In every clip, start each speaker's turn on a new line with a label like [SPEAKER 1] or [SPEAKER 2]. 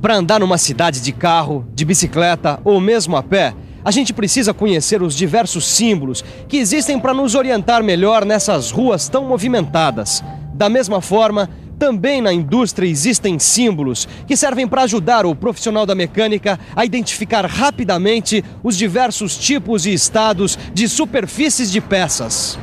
[SPEAKER 1] Para andar numa cidade de carro, de bicicleta ou mesmo a pé, a gente precisa conhecer os diversos símbolos que existem para nos orientar melhor nessas ruas tão movimentadas. Da mesma forma, também na indústria existem símbolos que servem para ajudar o profissional da mecânica a identificar rapidamente os diversos tipos e estados de superfícies de peças.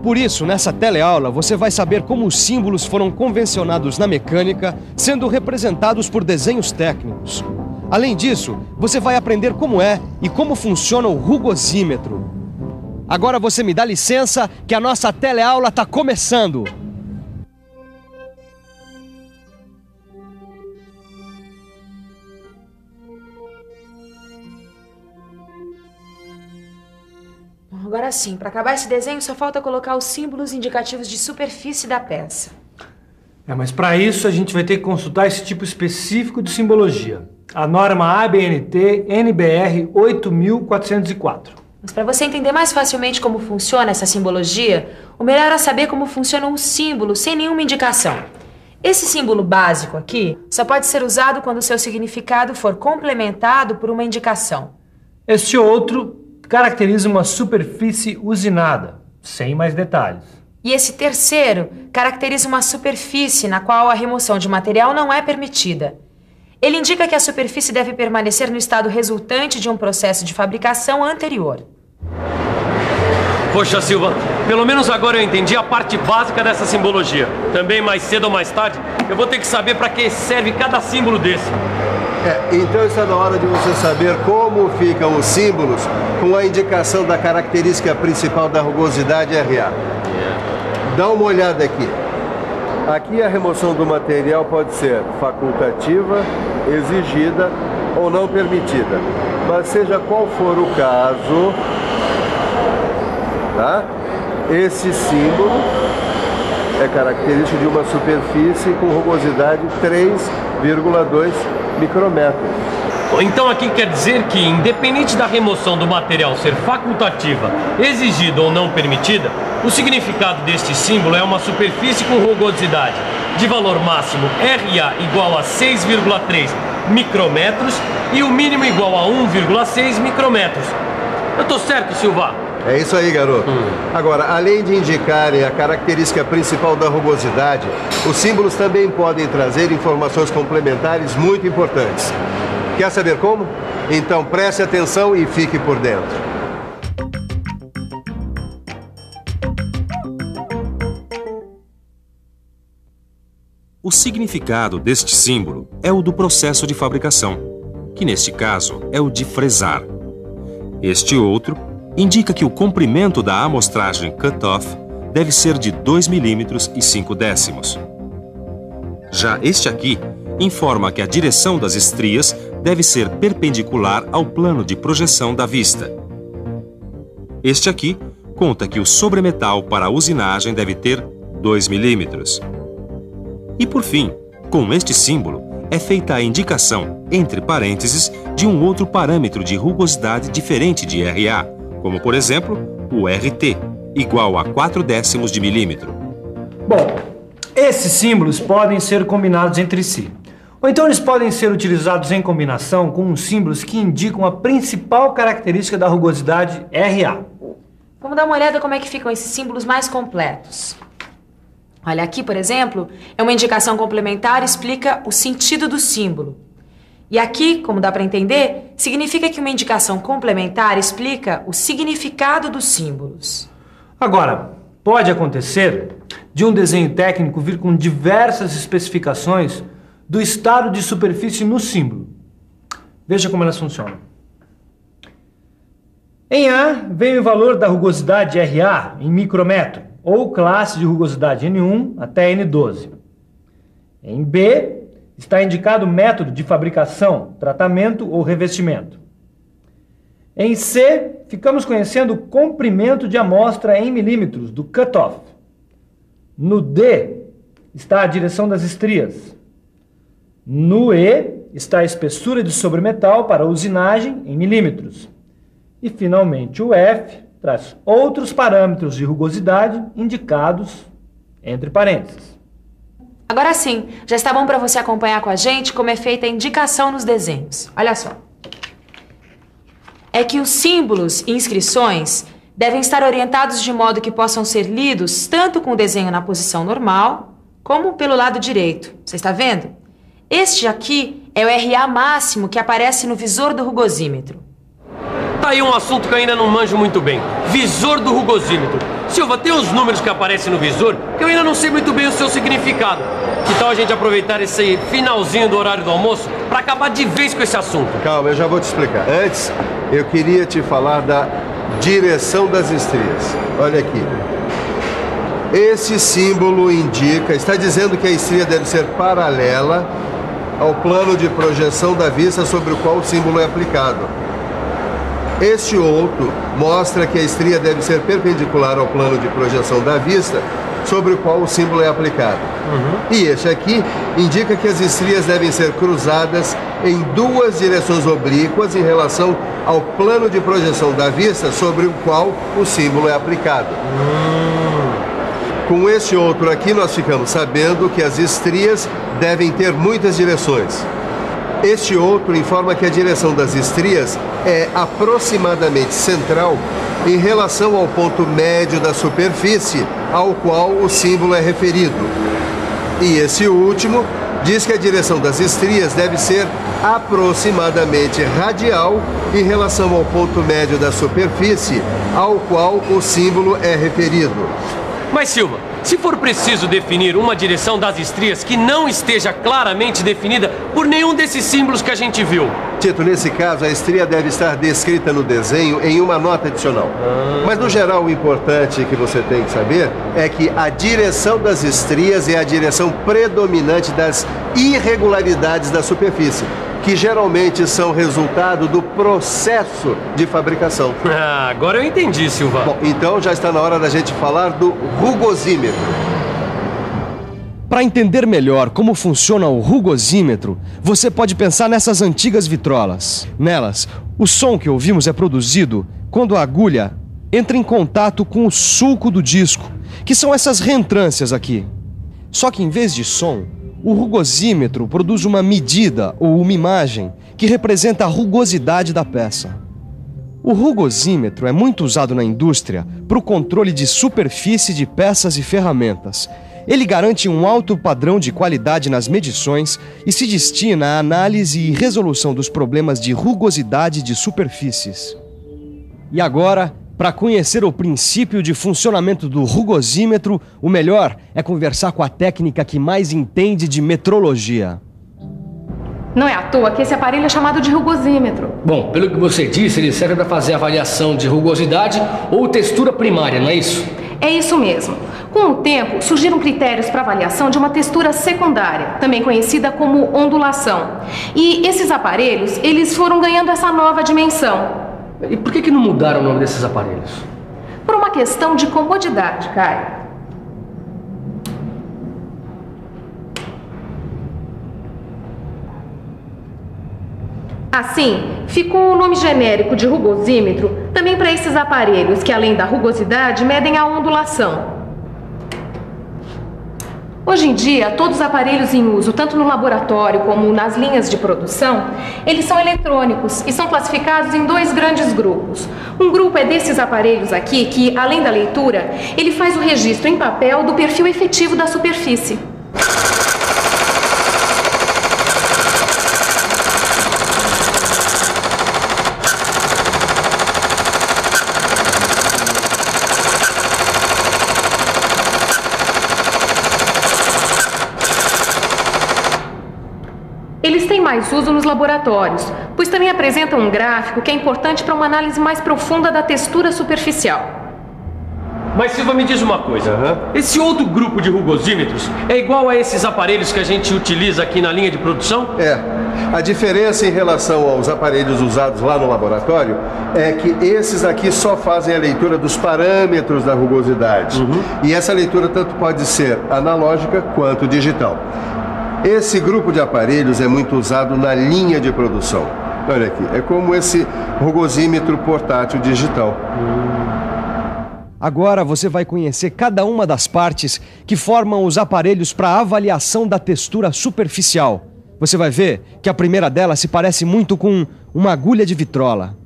[SPEAKER 1] Por isso, nessa teleaula, você vai saber como os símbolos foram convencionados na mecânica, sendo representados por desenhos técnicos. Além disso, você vai aprender como é e como funciona o rugosímetro. Agora você me dá licença que a nossa teleaula está começando.
[SPEAKER 2] Agora sim, para acabar esse desenho só falta colocar os símbolos indicativos de superfície da peça.
[SPEAKER 3] Mas para isso a gente vai ter que consultar esse tipo específico de simbologia. A norma ABNT NBR 8404.
[SPEAKER 2] Mas para você entender mais facilmente como funciona essa simbologia, o melhor é saber como funcionam os símbolos sem nenhuma indicação. Esse símbolo básico aqui só pode ser usado quando o seu significado for complementado por uma indicação.
[SPEAKER 3] Este outro caracteriza uma superfície usinada, sem mais detalhes.
[SPEAKER 2] E esse terceiro caracteriza uma superfície na qual a remoção de material não é permitida. Ele indica que a superfície deve permanecer no estado resultante de um processo de fabricação anterior.
[SPEAKER 4] Poxa, Silva, pelo menos agora eu entendi a parte básica dessa simbologia. Também mais cedo ou mais tarde, eu vou ter que saber para que serve cada símbolo desse.
[SPEAKER 5] Então está na hora de você saber como ficam os símbolos com a indicação da característica principal da rugosidade RA. Dá uma olhada aqui. Aqui a remoção do material pode ser facultativa, exigida ou não permitida. Mas seja qual for o caso, tá? Esse símbolo é característico de uma superfície com rugosidade 3,2 micrômetros.
[SPEAKER 4] Então aqui quer dizer que, independente da remoção do material ser facultativa, exigida ou não permitida, o significado deste símbolo é uma superfície com rugosidade de valor máximo RA igual a 6,3 micrômetros e o mínimo igual a 1,6 micrômetros. Eu tô certo, Silva?
[SPEAKER 5] É isso aí, garoto. Agora, além de indicarem a característica principal da rugosidade, os símbolos também podem trazer informações complementares muito importantes. Quer saber como? Então preste atenção e fique por dentro.
[SPEAKER 6] O significado deste símbolo é o do processo de fabricação, que neste caso é o de fresar. Este outro indica que o comprimento da amostragem cut-off deve ser de 2 milímetros e 5 décimos. Já este aqui informa que a direção das estrias deve ser perpendicular ao plano de projeção da vista. Este aqui conta que o sobremetal para a usinagem deve ter 2 milímetros. E por fim, com este símbolo, é feita a indicação, entre parênteses, de um outro parâmetro de rugosidade diferente de RA, como por exemplo, o RT, igual a 4 décimos de milímetro.
[SPEAKER 3] Bom, esses símbolos podem ser combinados entre si. Ou então eles podem ser utilizados em combinação com os símbolos que indicam a principal característica da rugosidade RA.
[SPEAKER 2] Vamos dar uma olhada como é que ficam esses símbolos mais completos. Olha, aqui, por exemplo, é uma indicação complementar e explica o sentido do símbolo. E aqui, como dá para entender, significa que uma indicação complementar explica o significado dos símbolos.
[SPEAKER 3] Agora, pode acontecer de um desenho técnico vir com diversas especificações do estado de superfície no símbolo. Veja como elas funcionam. Em A, vem o valor da rugosidade RA em micrômetro, ou classe de rugosidade N1 até N12. Em B, está indicado o método de fabricação, tratamento ou revestimento. Em C, ficamos conhecendo o comprimento de amostra em milímetros do cut-off. No D, está a direção das estrias. No E, está a espessura de sobremetal para usinagem em milímetros. E, finalmente, o F traz outros parâmetros de rugosidade indicados entre parênteses.
[SPEAKER 2] Agora sim, já está bom para você acompanhar com a gente como é feita a indicação nos desenhos. Olha só. É que os símbolos e inscrições devem estar orientados de modo que possam ser lidos tanto com o desenho na posição normal, como pelo lado direito. Você está vendo? Este aqui é o RA máximo que aparece no visor do rugosímetro.
[SPEAKER 4] Tá aí um assunto que eu ainda não manjo muito bem. Visor do rugosímetro. Silva, tem uns números que aparecem no visor que eu ainda não sei muito bem o seu significado. Que tal a gente aproveitar esse finalzinho do horário do almoço para acabar de vez com esse assunto?
[SPEAKER 5] Calma, eu já vou te explicar. Antes, eu queria te falar da direção das estrias. Olha aqui. Esse símbolo está dizendo que a estria deve ser paralela ao plano de projeção da vista sobre o qual o símbolo é aplicado. Este outro mostra que a estria deve ser perpendicular ao plano de projeção da vista sobre o qual o símbolo é aplicado. E este aqui indica que as estrias devem ser cruzadas em duas direções oblíquas em relação ao plano de projeção da vista sobre o qual o símbolo é aplicado. Com este outro aqui, nós ficamos sabendo que as estrias devem ter muitas direções. Este outro informa que a direção das estrias é aproximadamente central em relação ao ponto médio da superfície ao qual o símbolo é referido. E esse último diz que a direção das estrias deve ser aproximadamente radial em relação ao ponto médio da superfície ao qual o símbolo é referido.
[SPEAKER 4] Mas, Silva, se for preciso definir uma direção das estrias que não esteja claramente definida por nenhum desses símbolos que a gente viu...
[SPEAKER 5] Tito, nesse caso, a estria deve estar descrita no desenho em uma nota adicional. Mas, no geral, o importante que você tem que saber é que a direção das estrias é a direção predominante das irregularidades da superfície, que geralmente são resultado do processo de fabricação.
[SPEAKER 4] Ah, agora eu entendi, Silva.
[SPEAKER 5] Bom, então já está na hora da gente falar do rugosímetro.
[SPEAKER 1] Para entender melhor como funciona o rugosímetro, você pode pensar nessas antigas vitrolas. Nelas, o som que ouvimos é produzido quando a agulha entra em contato com o sulco do disco, que são essas reentrâncias aqui. Só que em vez de som, o rugosímetro produz uma medida ou uma imagem que representa a rugosidade da peça. O rugosímetro é muito usado na indústria para o controle de superfície de peças e ferramentas. Ele garante um alto padrão de qualidade nas medições e se destina à análise e resolução dos problemas de rugosidade de superfícies. E agora, para conhecer o princípio de funcionamento do rugosímetro, o melhor é conversar com a técnica que mais entende de metrologia.
[SPEAKER 7] Não é à toa que esse aparelho é chamado de rugosímetro.
[SPEAKER 8] Bom, pelo que você disse, ele serve para fazer avaliação de rugosidade ou textura primária, não é isso?
[SPEAKER 7] É isso mesmo. Com o tempo, surgiram critérios para avaliação de uma textura secundária, também conhecida como ondulação. E esses aparelhos, eles foram ganhando essa nova dimensão.
[SPEAKER 8] E por que não mudaram o nome desses aparelhos?
[SPEAKER 7] Por uma questão de comodidade, Caio. Assim, ficou o nome genérico de rugosímetro também para esses aparelhos que, além da rugosidade, medem a ondulação. Hoje em dia, todos os aparelhos em uso, tanto no laboratório como nas linhas de produção, eles são eletrônicos e são classificados em dois grandes grupos. Um grupo é desses aparelhos aqui que, além da leitura, ele faz o registro em papel do perfil efetivo da superfície. Eles têm mais uso nos laboratórios, pois também apresentam um gráfico que é importante para uma análise mais profunda da textura superficial.
[SPEAKER 4] Mas, Silva, me diz uma coisa. Esse outro grupo de rugosímetros é igual a esses aparelhos que a gente utiliza aqui na linha de produção?
[SPEAKER 5] É. A diferença em relação aos aparelhos usados lá no laboratório é que esses aqui só fazem a leitura dos parâmetros da rugosidade. E essa leitura tanto pode ser analógica quanto digital. Esse grupo de aparelhos é muito usado na linha de produção. Olha aqui, é como esse rugosímetro portátil digital.
[SPEAKER 1] Agora você vai conhecer cada uma das partes que formam os aparelhos para avaliação da textura superficial. Você vai ver que a primeira delas se parece muito com uma agulha de vitrola.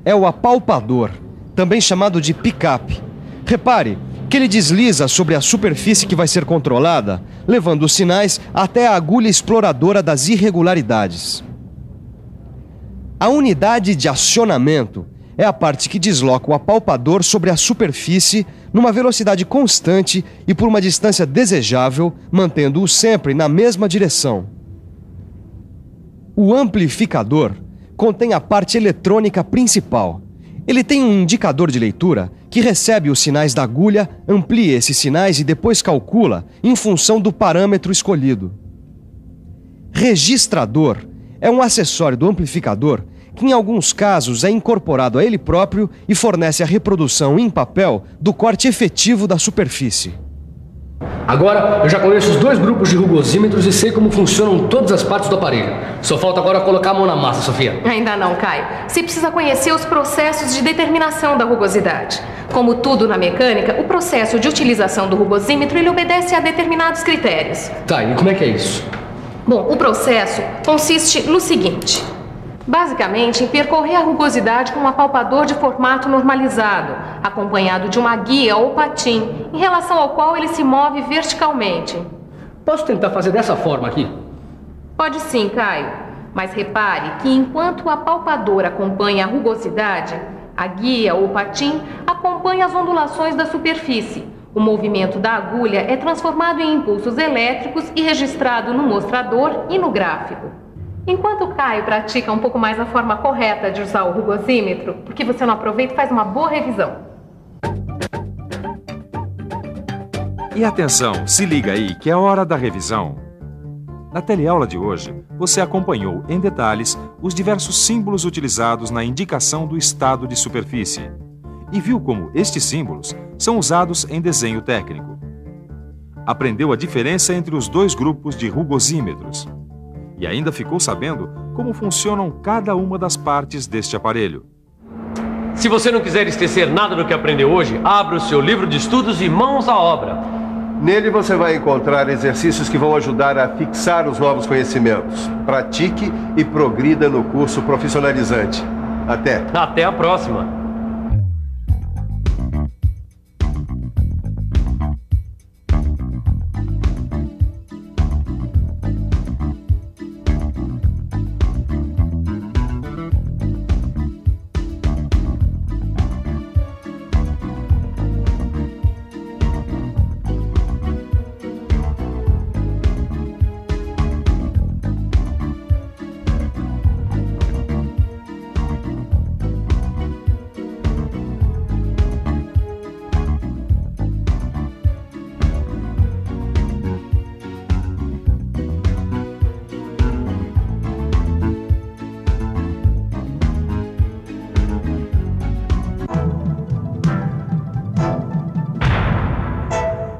[SPEAKER 1] É o apalpador, também chamado de pick-up. Repare que ele desliza sobre a superfície que vai ser controlada, levando os sinais até a agulha exploradora das irregularidades. A unidade de acionamento é a parte que desloca o apalpador sobre a superfície numa velocidade constante e por uma distância desejável, mantendo-o sempre na mesma direção. O amplificador contém a parte eletrônica principal. Ele tem um indicador de leitura que recebe os sinais da agulha, amplia esses sinais e depois calcula em função do parâmetro escolhido. Registrador é um acessório do amplificador que em alguns casos é incorporado a ele próprio e fornece a reprodução em papel do corte efetivo da superfície.
[SPEAKER 8] Agora eu já conheço os dois grupos de rugosímetros e sei como funcionam todas as partes do aparelho. Só falta agora colocar a mão na massa, Sofia.
[SPEAKER 7] Ainda não, Caio. Você precisa conhecer os processos de determinação da rugosidade. Como tudo na mecânica, o processo de utilização do rugosímetro ele obedece a determinados critérios.
[SPEAKER 8] Tá, e como é que é isso?
[SPEAKER 7] Bom, o processo consiste no seguinte. Basicamente, em percorrer a rugosidade com um apalpador de formato normalizado, acompanhado de uma guia ou patim, em relação ao qual ele se move verticalmente.
[SPEAKER 8] Posso tentar fazer dessa forma aqui?
[SPEAKER 7] Pode sim, Caio. Mas repare que enquanto o apalpador acompanha a rugosidade, a guia ou patim acompanha as ondulações da superfície. O movimento da agulha é transformado em impulsos elétricos e registrado no mostrador e no gráfico. Enquanto o Caio pratica um pouco mais a forma correta de usar o rugosímetro, por que você não aproveita e faz uma boa revisão?
[SPEAKER 6] E atenção, se liga aí que é hora da revisão. Na teleaula de hoje, você acompanhou em detalhes os diversos símbolos utilizados na indicação do estado de superfície e viu como estes símbolos são usados em desenho técnico. Aprendeu a diferença entre os dois grupos de rugosímetros. E ainda ficou sabendo como funcionam cada uma das partes deste aparelho.
[SPEAKER 4] Se você não quiser esquecer nada do que aprendeu hoje, abra o seu livro de estudos e mãos à obra.
[SPEAKER 5] Nele você vai encontrar exercícios que vão ajudar a fixar os novos conhecimentos. Pratique e progrida no curso profissionalizante. Até!
[SPEAKER 4] Até a próxima!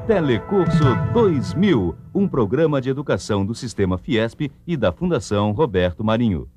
[SPEAKER 9] Telecurso 2000, um programa de educação do Sistema Fiesp e da Fundação Roberto Marinho.